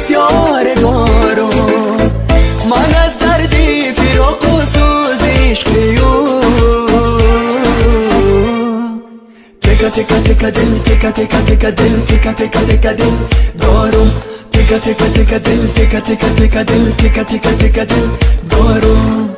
بسیار دارم من از دردی فراق و سوز عشقیو تکا تکا تکا دل تکا تکا تکا دل تکا تکا تکا دل دارم تکا تکا تکا دل تکا تکا تکا دل تکا تکا تکا دل دارم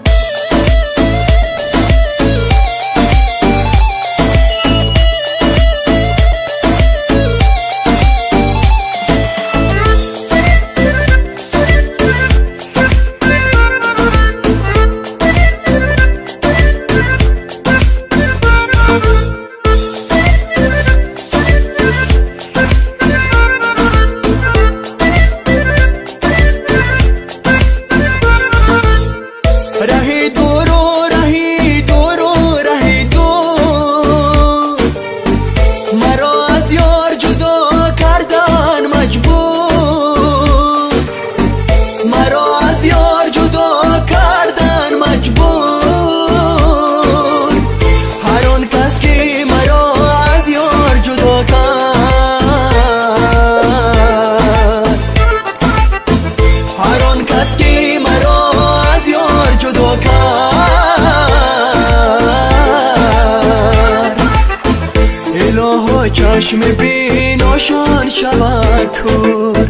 چشم بیناشان شود کور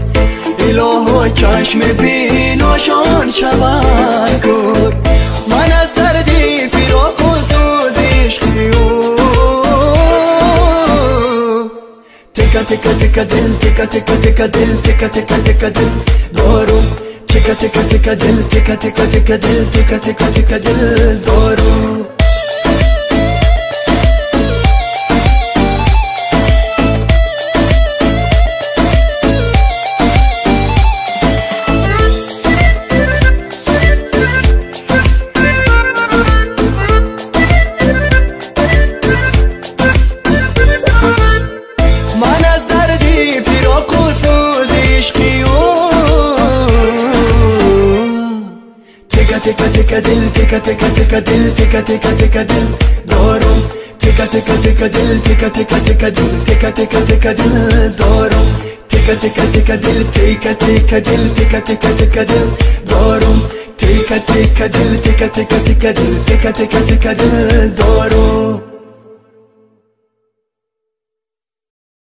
الهو چشم بیناشان شود کور من از دردی فراق و سوز عشقیو تکا تکا تکا دل تکا تکا تکا دل تکا تکا تکا دل دارم تکا تکا تکا دل تکا تکا تکا دل تکا تکا تکا دل دارم تکا تکا دل تکا تکا تکا دل تکا تکا تکا دل دارم تکا تکا تکا دل تکا تکا تکا دل تکا تکا تکا دل دارم تکا تکا تکا دل تکا تکا دل تکا تکا تکا دل دارم تکا تکا دل تکا تکا تکا دل تکا تکا تکا دل دارم